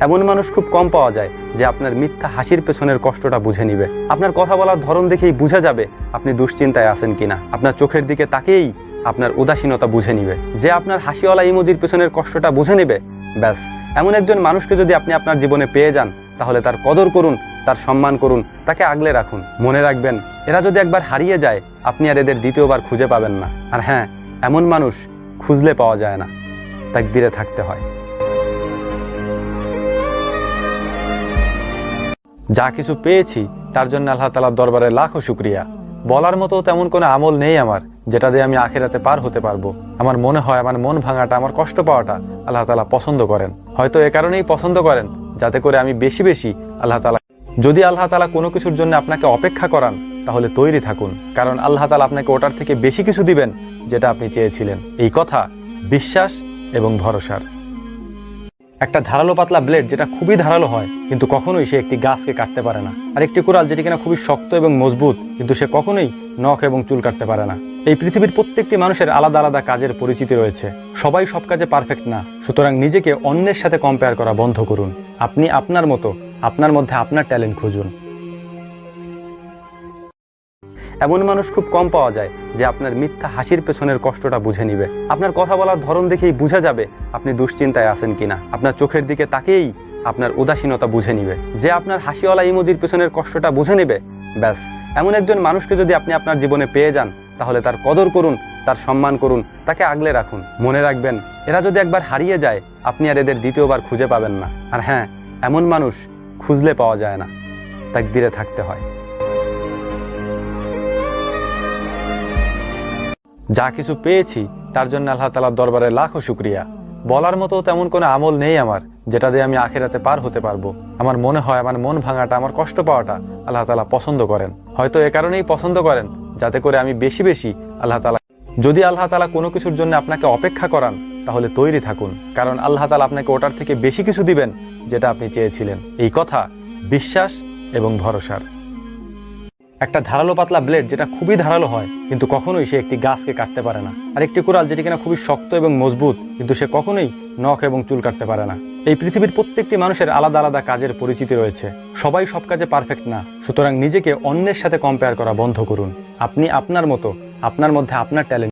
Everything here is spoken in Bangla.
এমন মানুষ খুব কম পাওয়া যায় যে আপনার মিথ্যা হাসির পেছনের কষ্টটা বুঝে নিবে। আপনার কথা বলার ধরন দেখেই বুঝা যাবে আপনি দুশ্চিন্তায় আছেন কিনা। আপনার চোখের দিকে তাকিয়েই আপনার উদাসীনতা বুঝে নিবে। যে আপনার হাসিওয়ালা ইমোজির পেছনের কষ্টটা বুঝে নিবে, ব্যাস এমন একজন মানুষকে যদি আপনি আপনার জীবনে পেয়ে যান, তাহলে তার কদর করুন, তার সম্মান করুন, তাকে আগলে রাখুন। মনে রাখবেন, এরা যদি একবার হারিয়ে যায়, আপনি আর এদের দ্বিতীয়বার খুঁজে পাবেন না। আর হ্যাঁ, এমন মানুষ খুঁজলে পাওয়া যায় না, তাকদিরে থাকতে হয়। যা কিছু পেয়েছি তার জন্য আল্লাহ তাআলার দরবারে লাখো শুকরিয়া। বলার মতো তেমন কোনো আমল নেই আমার, যেটা দিয়ে আমি আখিরাতে পার হতে পারবো। আমার মনে হয় আমার মন ভাঙাটা, আমার কষ্ট পাওয়াটা আল্লাহ তাআলা পছন্দ করেন। হয়তো এ কারণেই পছন্দ করেন যাতে করে আমি বেশি বেশি আল্লাহ তাআলা, যদি আল্লাহ তাআলা কোনো কিছুর জন্য আপনাকে অপেক্ষা করান, তাহলে তৈরি থাকুন, কারণ আল্লাহ তাআলা আপনাকে ওটার থেকে বেশি কিছু দিবেন যেটা আপনি চেয়েছিলেন। এই কথা বিশ্বাস এবং ভরসার। একটা ধারালো পাতলা ব্লেড যেটা খুবই ধারালো হয়, কিন্তু কখনোই সে একটি গাছকে কাটতে পারে না। আর একটি কোরাল যেটি কিনা খুবই শক্ত এবং মজবুত, কিন্তু সে কখনোই নখ এবং চুল কাটতে পারে না। এই পৃথিবীর প্রত্যেকটি মানুষের আলাদা আলাদা কাজের পরিচিতি রয়েছে। সবাই সব কাজে পারফেক্ট না, সুতরাং নিজেকে অন্যের সাথে কম্পেয়ার করা বন্ধ করুন। আপনি আপনার মতো, আপনার মধ্যে আপনার ট্যালেন্ট খুঁজুন। এমন মানুষ খুব কম পাওয়া যায় যে আপনার মিথ্যা হাসির পেছনের কষ্টটা বুঝে নিবে। আপনার কথা বলার ধরন দেখেই বুঝা যাবে আপনি দুশ্চিন্তায় আছেন কিনা। আপনার চোখের দিকে তাকিয়েই আপনার উদাসীনতা বুঝে নিবে। যে আপনার হাসিওয়ালা ইমোজির পেছনের কষ্টটা বুঝে নিবে, ব্যাস এমন একজন মানুষকে যদি আপনি আপনার জীবনে পেয়ে যান, তাহলে তার কদর করুন, তার সম্মান করুন, তাকে আগলে রাখুন। মনে রাখবেন, এরা যদি একবার হারিয়ে যায়, আপনি আর এদের দ্বিতীয়বার খুঁজে পাবেন না। আর হ্যাঁ, এমন মানুষ খুঁজলে পাওয়া যায় না, তাকদিরে থাকতে হয়। যা কিছু পেয়েছি তার জন্য আল্লাহ তাআলার দরবারে লাখো শুকরিয়া। বলার মতো তেমন কোনো আমল নেই আমার, যেটা দিয়ে আমি আখিরাতে পার হতে পারবো। আমার মনে হয় আমার মন ভাঙাটা, আমার কষ্ট পাওয়াটা আল্লাহ তাআলা পছন্দ করেন। হয়তো এ কারণেই পছন্দ করেন যাতে করে আমি বেশি বেশি আল্লাহ তাআলা, যদি আল্লাহ তাআলা কোনো কিছুর জন্য আপনাকে অপেক্ষা করান, তাহলে তৈরি থাকুন, কারণ আল্লাহ তাআলা আপনাকে ওটার থেকে বেশি কিছু দিবেন যেটা আপনি চেয়েছিলেন। এই কথা বিশ্বাস এবং ভরসার। একটা ধারালো পাতলা ব্লেড যেটা খুবই ধারালো হয়, কিন্তু কখনোই সে একটি গাছকে কাটতে পারে না। আর একটি কোরাল যেটি কিনা খুবই শক্ত এবং মজবুত, কিন্তু সে কখনোই নখ এবং চুল কাটতে পারে না। এই পৃথিবীর প্রত্যেকটি মানুষের আলাদা আলাদা কাজের পরিচিতি রয়েছে। সবাই সব কাজে পারফেক্ট না, সুতরাং নিজেকে অন্যের সাথে কম্পেয়ার করা বন্ধ করুন। আপনি আপনার মতো, আপনার মধ্যে আপনার ট্যালেন্ট